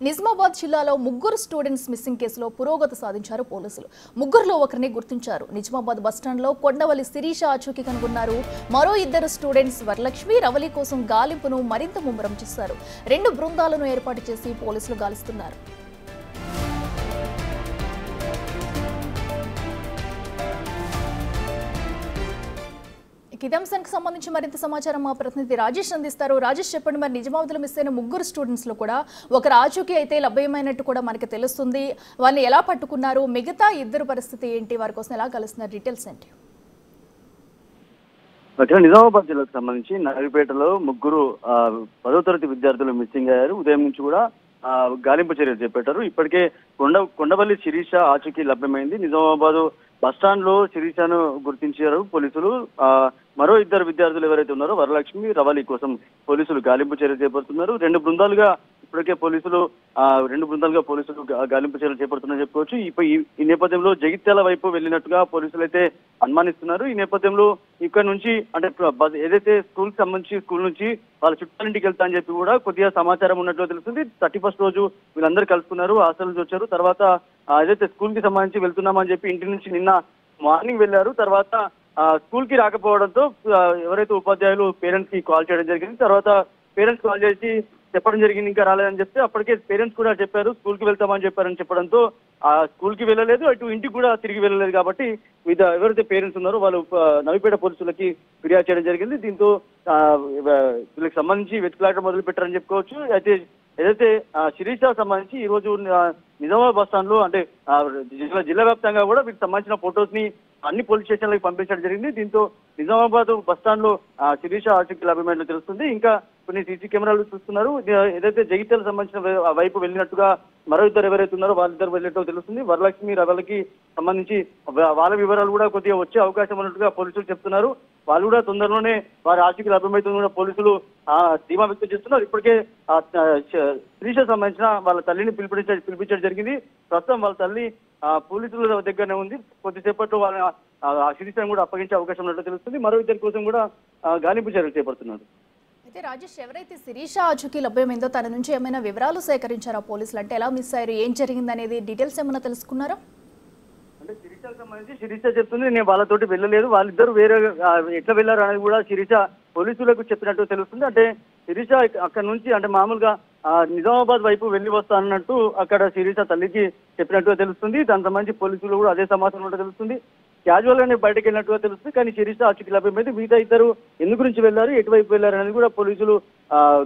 నిజామాబాద్ జిల్లాలో ముగ్గురు students missing కేసులో పురోగతి సాధించారు పోలీసులు. ముగ్గురులో ఒకరిని గుర్తించారు. నిజామాబాద్ బస్టాండ్లో కొండవల్లి శిరీష ఆచూకీ కనుగొన్నారు. మరో ఇద్దరు స్టూడెంట్స్ వరలక్ష్మి, రవలి కోసం గాలింపును మరింత ముమ్మరం చేశారు. 2 బృందాలను ఏర్పాటు చేసి పోలీసులు గాలిస్తున్నారు. ఇదే అంశానికి సంబంధించి మరింత సమాచారం మా ప్రతినిధి రాజేష్ అందిస్తారు. రాజేష్, చెప్పండి, మరి నిజామాబాద్లో మిస్ అయిన ముగ్గురు స్టూడెంట్స్ లో కూడా ఒకరు ఆచూకీ అయితే లభ్యమైనట్టు కూడా మనకి తెలుస్తుంది. వాళ్ళని ఎలా పట్టుకున్నారు? మిగతా ఇద్దరు పరిస్థితి ఏంటి? వారి కోసం ఎలా కలుస్తున్నారు? డీటెయిల్స్ ఏంటి? నిజామాబాద్ జిల్లాకు సంబంధించి నగరిపేటలో ముగ్గురు 10వ తరగతి విద్యార్థులు మిస్సింగ్ అయ్యారు. ఉదయం నుంచి కూడా గాలింపు చర్యలు చేపట్టారు. ఇప్పటికే కొండవల్లి శిరీష ఆచూకీ లభ్యమైంది. నిజామాబాద్ బస్టాండ్ లో శిరీషను గుర్తించారు పోలీసులు. మరో ఇద్దరు విద్యార్థులు ఎవరైతే ఉన్నారో వరలక్ష్మి, రవలి కోసం పోలీసులు గాలింపు చర్యలు చేపడుతున్నారు. 2 బృందాలుగా ఇప్పటికే పోలీసులు గాలింపు చర్యలు చేపడుతున్నారని చెప్పుకోవచ్చు. ఈ నేపథ్యంలో జగిత్యాల వైపు వెళ్ళినట్టుగా పోలీసులు అయితే అనుమానిస్తున్నారు. ఈ నేపథ్యంలో ఇక్కడ నుంచి అంటే ఏదైతే స్కూల్ నుంచి వాళ్ళ చుట్టాలింటికి వెళ్తా అని చెప్పి కూడా కొద్దిగా సమాచారం ఉన్నట్లు తెలుస్తుంది. 31st రోజు వీళ్ళందరూ కలుసుకున్నారు, హాస్టల్ నుంచి వచ్చారు. తర్వాత ఏదైతే స్కూల్ కి సంబంధించి వెళ్తున్నామని చెప్పి ఇంటి నుంచి నిన్న మార్నింగ్ వెళ్ళారు. తర్వాత స్కూల్ కి రాకపోవడంతో ఎవరైతే ఉపాధ్యాయులు పేరెంట్స్ కి కాల్ చేయడం జరిగింది. తర్వాత పేరెంట్స్ కాల్ చేసి చెప్పడం జరిగింది ఇంకా రాలేదని చెప్తే అప్పటికే పేరెంట్స్ కూడా చెప్పారు స్కూల్ కి వెళ్తామని చెప్పారని చెప్పడంతో ఆ స్కూల్ కి వెళ్ళలేదు, అటు ఇంటికి కూడా తిరిగి వెళ్ళలేదు. కాబట్టి ఎవరైతే పేరెంట్స్ ఉన్నారో వాళ్ళు నవిపేట పోలీసులకి ఫిర్యాదు చేయడం జరిగింది. దీంతో వీళ్ళకి సంబంధించి వెతుకులాట మొదలు పెట్టారని చెప్పుకోవచ్చు. అయితే ఏదైతే శిరీష సంబంధించి ఈ రోజు నిజామాబాద్ బస్ స్టాండ్ లో అంటే జిల్లా వ్యాప్తంగా కూడా వీటికి సంబంధించిన ఫొటోస్ ని అన్ని పోలీస్ స్టేషన్లకు పంపించడం జరిగింది. దీంతో నిజామాబాద్ బస్ స్టాండ్ లో శిరీష ఆచూకీ లభ్యమైనట్లు తెలుస్తుంది. ఇంకా కొన్ని సీసీ కెమెరాలు చూస్తున్నారు. ఏదైతే జగిత్యాలకు సంబంధించిన వైపు వెళ్ళినట్టుగా మరో ఇద్దరు ఎవరైతే ఉన్నారో వాళ్ళిద్దరు వెళ్ళినట్టు తెలుస్తుంది. వరలక్ష్మి, రవలికి సంబంధించి వాళ్ళ వివరాలు కూడా కొద్దిగా వచ్చే అవకాశం ఉన్నట్టుగా పోలీసులు చెప్తున్నారు. వాళ్ళు కూడా తొందరలోనే వారి ఆచూకీ లభ్యమవుతుంది కూడా పోలీసులు ధీమా వ్యక్తం చేస్తున్నారు. ఇప్పటికే శిరీష సంబంధించిన వాళ్ళ తల్లిని పిలిపించడం జరిగింది. ప్రస్తుతం వాళ్ళ తల్లి పోలీసుల దగ్గరనే ఉంది. కొద్దిసేపట్లో వాళ్ళ శిరీషను కూడా అప్పగించే అవకాశం ఉన్నట్టు తెలుస్తుంది. మరో ఇద్దరి కోసం కూడా గాలింపు చర్యలు చేపడుతున్నారు. అయితే రాజేష్, ఎవరైతే శిరీష ఆచూకీ లభ్యమైందో తన నుంచి ఏమైనా వివరాలు సేకరించారా పోలీసులు? అంటే ఎలా మిస్ అయ్యారు, ఏం జరిగింది అనేది డీటెయిల్స్ ఏమైనా తెలుసుకున్నారా? అంటే శిరీషకు సంబంధించి శిరీష చెప్తుంది నేను వాళ్ళతోటి వెళ్ళలేదు, వాళ్ళిద్దరు వేరే ఎట్లా వెళ్ళారు అనేది కూడా శిరీష పోలీసులకు చెప్పినట్టు తెలుస్తుంది. అంటే శిరీష అక్కడ నుంచి అంటే మామూలుగా నిజామాబాద్ వైపు వెళ్ళి వస్తానన్నట్టు అక్కడ శిరీష తల్లికి చెప్పినట్టుగా తెలుస్తుంది. దానికి సంబంధించి పోలీసులు కూడా అదే సమాచారం ఉన్నట్టు తెలుస్తుంది. క్యాజువల్ గానే బయటకు వెళ్ళినట్టుగా తెలుస్తుంది. కానీ శిరీష ఆచూకీ లభ్యమైంది. మిగతా ఇద్దరు ఎందు గురించి వెళ్ళారు, ఎటువైపు వెళ్ళారు అనేది కూడా పోలీసులు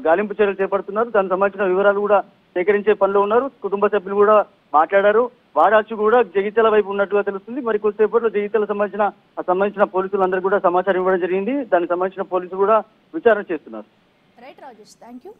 గాలింపు చర్యలు చేపడుతున్నారు. దానికి సంబంధించిన వివరాలు కూడా సేకరించే పనిలో ఉన్నారు. కుటుంబ సభ్యులు కూడా మాట్లాడారు. వారి ఆచూకీ కూడా జగిత్యాల వైపు ఉన్నట్టుగా తెలుస్తుంది. మరి కొద్దిసేపట్లో జగిత్యాలకు సంబంధించిన పోలీసులు అందరూ కూడా సమాచారం ఇవ్వడం జరిగింది. దానికి సంబంధించిన పోలీసులు కూడా విచారణ చేస్తున్నారు. Right Rajesh, thank you.